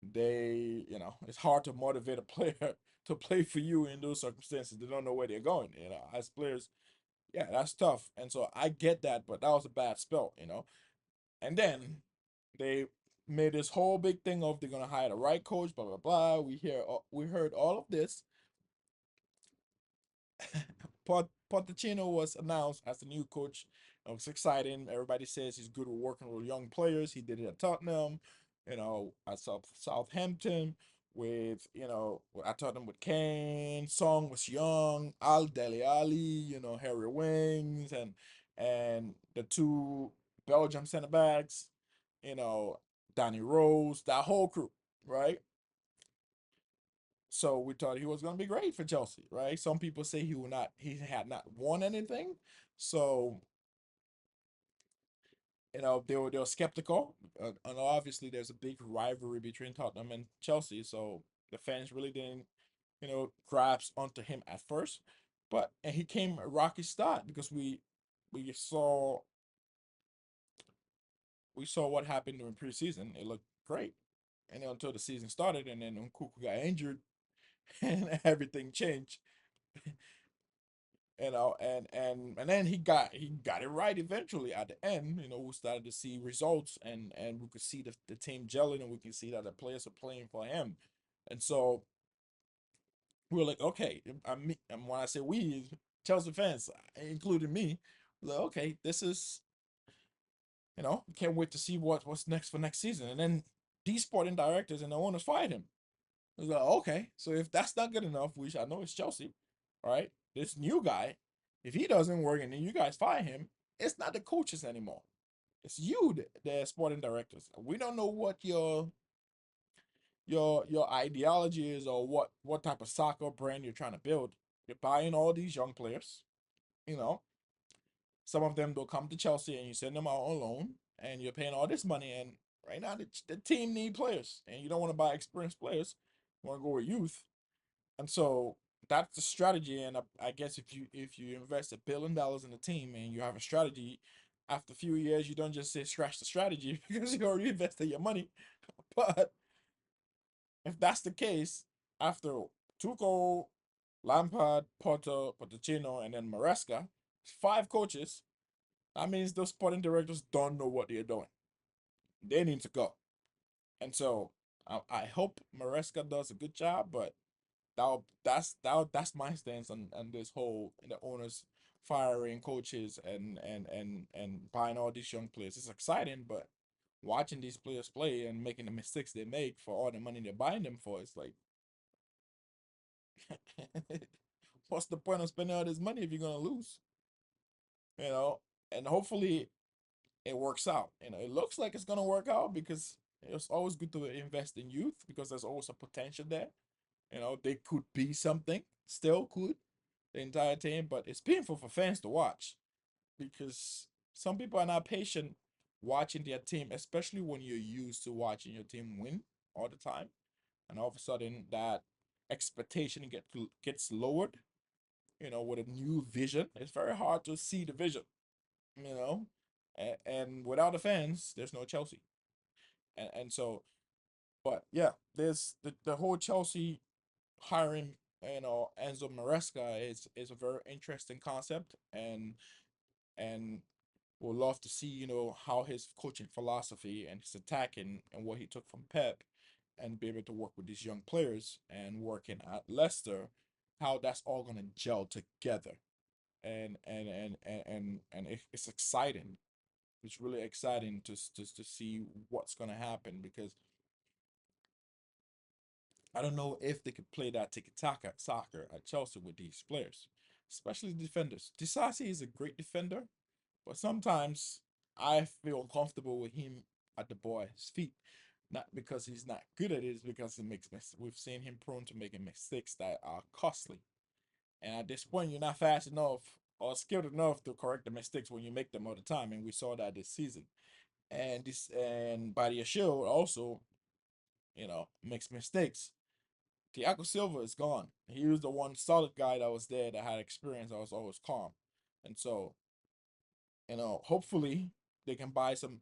it's hard to motivate a player to play for you in those circumstances. They don't know where they're going. As players, yeah, that's tough. And so I get that, but that was a bad spell. And then they made this whole big thing of they're gonna hire the right coach, blah blah blah. We heard all of this. Pochettino was announced as the new coach. It was exciting. Everybody says he's good with working with young players. He did it at Tottenham, at Southampton with, at Tottenham with Kane. Song was young. Al Dele Ali, Harry Wings, and the two Belgium center backs, you know, Danny Rose, that whole crew, right? So we thought he was going to be great for Chelsea, right? Some people say he had not won anything. So, they were skeptical. And obviously there's a big rivalry between Tottenham and Chelsea. So the fans really didn't, grasp onto him at first. And he came a rocky start, because we saw we saw what happened during preseason. It looked great. And then until the season started, and then Nkunku got injured and everything changed. And then he got it right eventually at the end. We started to see results, and we could see the team gelling, and we can see that the players are playing for him. And so we were like, okay. And when I say we, Chelsea fans, including me, like, okay, this is, can't wait to see what's next for next season. And then these sporting directors and the owners fired him. I was like, okay, so if that's not good enough, which I know it's Chelsea, all right? This new guy, if he doesn't work and then you guys fire him, it's not the coaches anymore. It's you, the sporting directors. We don't know what your ideology is, or what type of soccer brand you're trying to build. You're buying all these young players, you know. Some of them will come to Chelsea and you send them out on loan, and you're paying all this money. And right now, the team need players, and you don't want to buy experienced players. You want to go with youth. And so that's the strategy. And I guess if you invest $1 billion in a team and you have a strategy, after a few years, you don't just say scratch the strategy because you already invested your money. But if that's the case, after Tuchel, Lampard, Potter, Pochettino, and then Maresca, 5 coaches, that means those sporting directors don't know what they're doing. They need to go. And so I hope Maresca does a good job, but that's my stance on this whole, owners firing coaches and buying all these young players. It's exciting, but watching these players play and making the mistakes they make for all the money they're buying them for, it's like, what's the point of spending all this money if you're gonna lose? You know, and hopefully it works out. It looks like it's gonna work out, because it's always good to invest in youth, because there's always a potential there. They could be something, still could, the entire team, but it's painful for fans to watch, because some people are not patient watching their team, especially when you're used to watching your team win all the time, and all of a sudden that expectation gets lowered. With a new vision, it's very hard to see the vision. You know, and without the fans, there's no Chelsea, and so, but yeah, there's the whole Chelsea hiring, Enzo Maresca is a very interesting concept, and Would love to see, how his coaching philosophy and his attacking and what he took from Pep and be able to work with these young players and working at Leicester, how that's all gonna gel together. And it's exciting. It's really exciting to see what's gonna happen because I don't know if they could play that tiki-taka soccer at Chelsea with these players, especially the defenders. Disasi is a great defender, but sometimes I feel comfortable with him at the boy's feet. Not because he's not good at it, it's because he makes mistakes. We've seen him prone to making mistakes that are costly. And at this point, you're not fast enough or skilled enough to correct the mistakes when you make them all the time. And we saw that this season. And Badia Shield also, makes mistakes. Thiago Silva is gone. He was the one solid guy that was there that had experience that was always calm. And so, hopefully they can buy some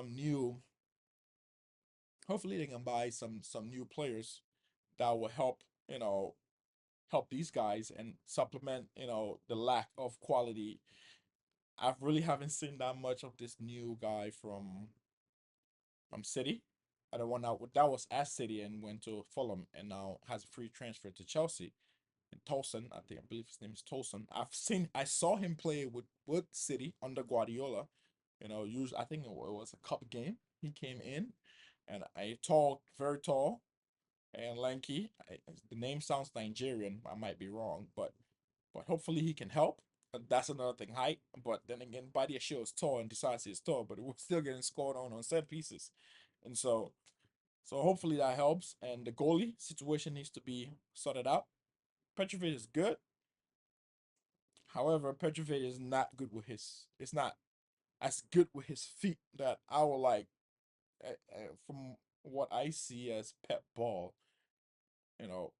new hopefully they can buy some new players that will help these guys and supplement, the lack of quality. I really haven't seen that much of this new guy from City. The one that was at City and went to Fulham and now has a free transfer to Chelsea. And Tolson, I believe his name is Tolson. I saw him play with City under Guardiola. I think it was a cup game. He came in, and I tall, very tall and lanky. The name sounds Nigerian. I might be wrong, but hopefully he can help. That's another thing, height. But then again, Body Show is tall and decides he's tall, but it was still getting scored on set pieces, and so hopefully that helps. And the goalie situation needs to be sorted out. Petrovic is good. However, Petrovic is not good with his. It's not as good with his feet that I would like. From what I see as Pep Ball, you know,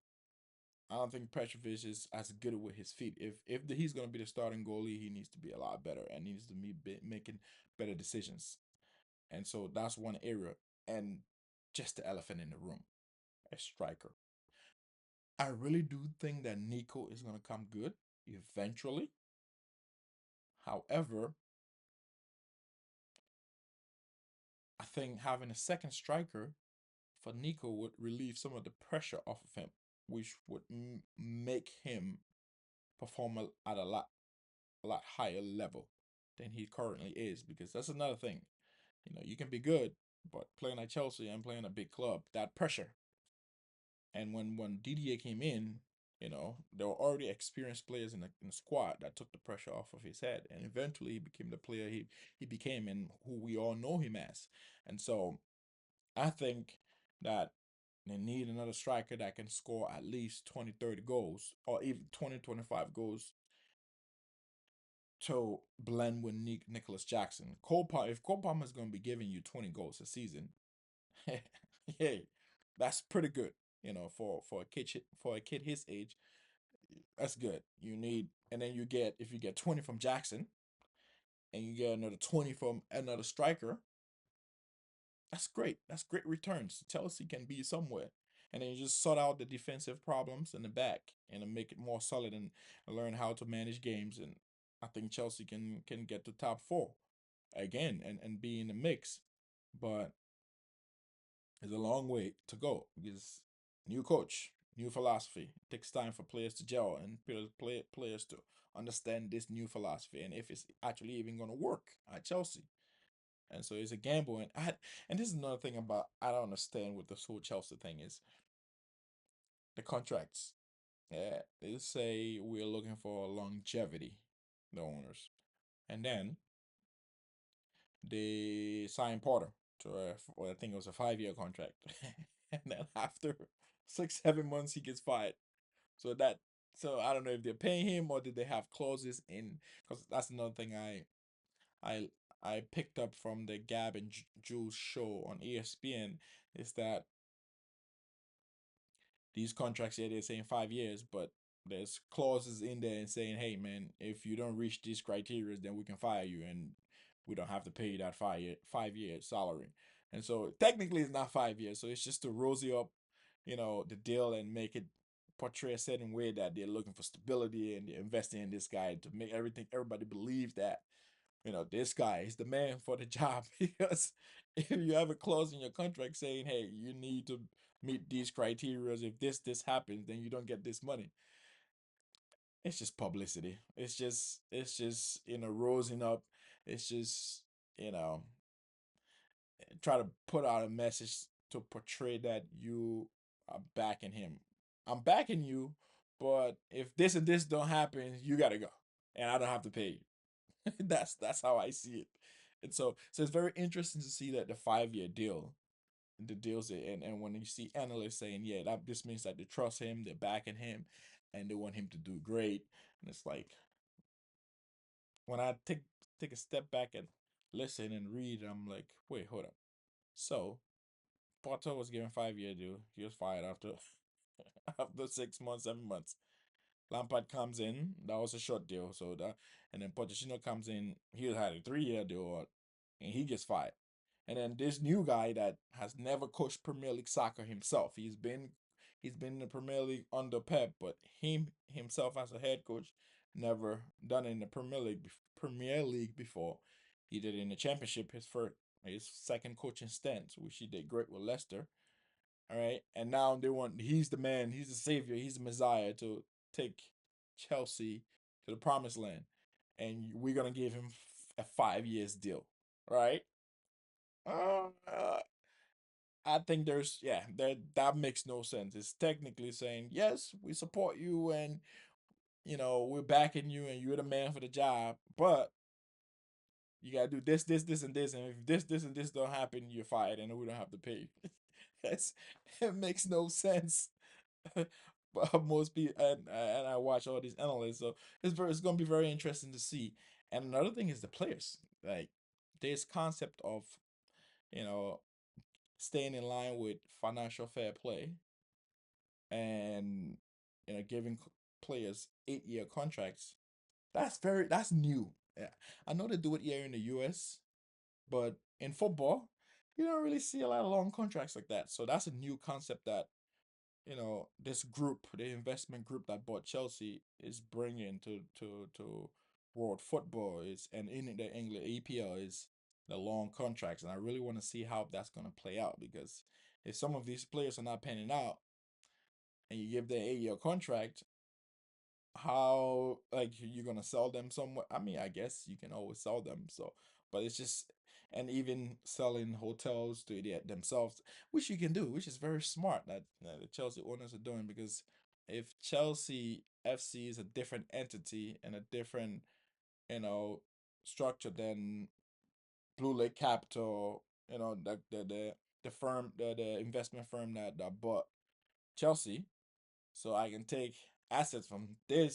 I don't think Petrovic is as good with his feet. If he's gonna be the starting goalie, he needs to be a lot better and needs to be making better decisions. And so that's one area. And just the elephant in the room, a striker. I really do think that Nico is gonna come good eventually. However, I think having a second striker for Nico would relieve some of the pressure off of him, which would make him perform at a lot higher level than he currently is. Because that's another thing, you can be good, but playing at Chelsea and playing a big club, that pressure. And when DDA came in, there were already experienced players in the squad that took the pressure off of his head, and eventually he became the player he became and who we all know him as. And so I think that they need another striker that can score at least 20, 30 goals or even 20, 25 goals to blend with Nicholas Jackson. If Cole Palmer is going to be giving you 20 goals a season, hey, that's pretty good. For a kid his age, that's good. And then if you get 20 from Jackson and you get another 20 from another striker, that's great. That's great returns. Chelsea can be somewhere. And then you just sort out the defensive problems in the back and then make it more solid and learn how to manage games. And I think Chelsea can get to top four again and be in the mix. But there's a long way to go because new coach, new philosophy. It takes time for players to gel and players to understand this new philosophy and if it's actually even going to work at Chelsea. And so it's a gamble. And this is another thing about I don't understand with this whole Chelsea thing is the contracts. Yeah, they say we're looking for longevity, the owners, and then they sign Porter to I think it was a 5-year contract, and then after 6, 7 months he gets fired. So I don't know if they're paying him or did they have clauses in because that's another thing I I picked up from the Gab and Jules show on ESPN is that these contracts, yeah, they're saying 5 years, but there's clauses in there and saying, hey man, if you don't reach these criteria, then we can fire you and we don't have to pay you that 5 year salary. And so technically it's not 5 years, so it's just to rosy up, the deal and make it portray a certain way that they're looking for stability and they're investing in this guy to make everybody believe that this guy is the man for the job because if you have a clause in your contract saying, hey, you need to meet these criteria, if this happens, then you don't get this money. It's just publicity. It's just rosing up. It's just you know try to put out a message to portray that you are backing him. I'm backing you, but if this and this don't happen, you gotta go, and I don't have to pay you. That's how I see it. And so it's very interesting to see that the 5 year deal, the deals, and when you see analysts saying, yeah, that this means that they trust him, they're backing him, and they want him to do great. And it's like when I take a step back and listen and read, I'm like, wait, hold up. So Potter was given 5 year deal. He was fired after after 6 months, 7 months. Lampard comes in, that was a short deal. So that and then Pochettino comes in, he had a 3 year deal, and he gets fired. And then this new guy that has never coached Premier League soccer himself. He's been in the Premier League under Pep, but himself as a head coach never done it in the Premier League before. He did it in the Championship his second coaching stint, which he did great with Leicester. All right, and now he's the man, he's the savior, he's the Messiah to take Chelsea to the promised land, and we're gonna give him a 5 years deal, right? Uh, I think that makes no sense. It's technically saying yes, we support you, and we're backing you, and you're the man for the job, but you gotta do this, and this, and if this, and this don't happen, you're fired, and we don't have to pay you. That's it makes no sense. But most people, and I watch all these analysts, so it's gonna be very interesting to see. And another thing is the players. Like this concept of you know staying in line with financial fair play and giving players 8 year contracts. That's new. Yeah. I know they do it here in the US, but in football, you don't really see a lot of long contracts like that. So that's a new concept that this group, the investment group that bought Chelsea, is bringing to world football is and in the England EPL is the long contracts, and I really want to see how that's going to play out because if some of these players are not panning out and you give them 8 year contract, how like you're gonna sell them somewhere? I mean, I guess you can always sell them. So, but it's just and even selling hotels to themselves, which you can do, which is very smart that the Chelsea owners are doing because if Chelsea FC is a different entity and a different you know structure than Blue Lake Capital, the firm the investment firm that bought Chelsea, so I can take assets from the,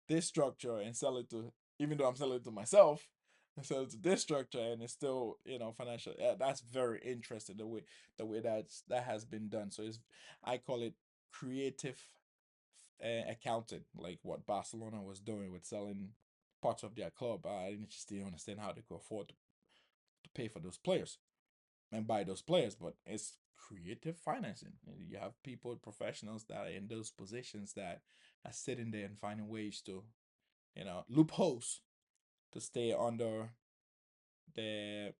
this structure and sell it to even though I'm selling it to myself and sell it to this structure and it's still financial. That's very interesting the way that has been done. So it's I call it creative accounting, like what Barcelona was doing with selling parts of their club. I just didn't understand how they could afford to pay for those players and buy those players, but it's creative financing. You have people, professionals that are in those positions that are sitting there and finding ways to, loopholes to stay under the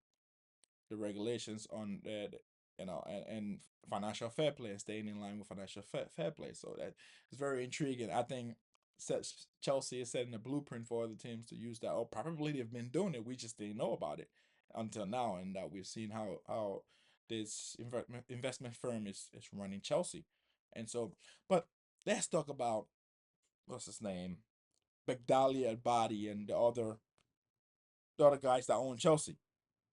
the regulations on and financial fair play and staying in line with financial fair play. So that is very intriguing. I think Chelsea is setting a blueprint for other teams to use that. Or probably they've been doing it. We just didn't know about it until now, and that we've seen how this investment firm is running Chelsea. And so, but let's talk about what's his name, Begdali Al Badi, and the other guys that own Chelsea.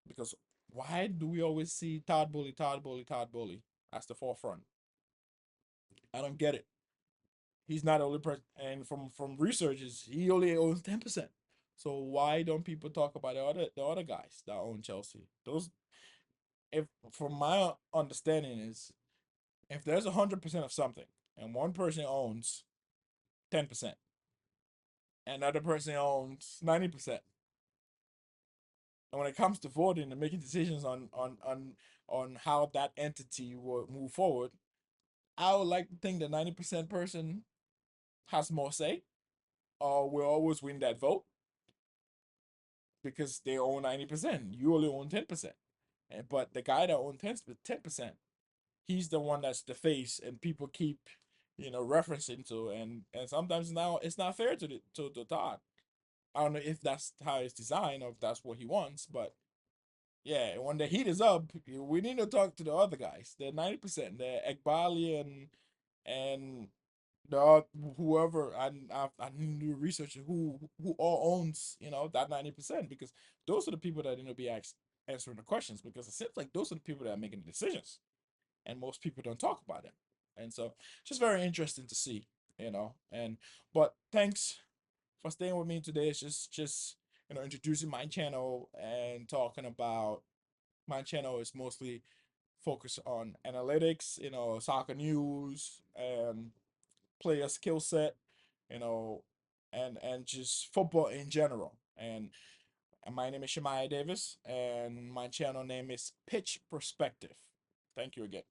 Because why do we always see Todd Bully, Todd Bully, Todd Bully as the forefront? I don't get it. He's not the only person, and from researches, he only owns 10%. So why don't people talk about the other guys that own Chelsea? Those, if from my understanding is, if there's 100% of something, and one person owns 10%, and another person owns 90%, and when it comes to voting and making decisions on how that entity will move forward, I would like to think the 90% person has more say. will always win that vote because they own 90%. You only own 10%. But the guy that owns 10%, he's the one that's the face, and people keep, referencing to, and sometimes now it's not fair to Todd. I don't know if that's how it's designed or if that's what he wants, but yeah, when the heat is up, we need to talk to the other guys. The 90%, the Ekbali and the whoever. I need to research who all owns, that 90%, because those are the people that need to be answering the questions, because it seems like those are the people that are making the decisions, and most people don't talk about it. And so it's just very interesting to see, and but thanks for staying with me today. It's just introducing my channel and talking about my channel is mostly focused on analytics, soccer news and player skill set, you know, and just football in general. And my name is Shemaiah Davis, and my channel name is Pitch Perspective. Thank you again.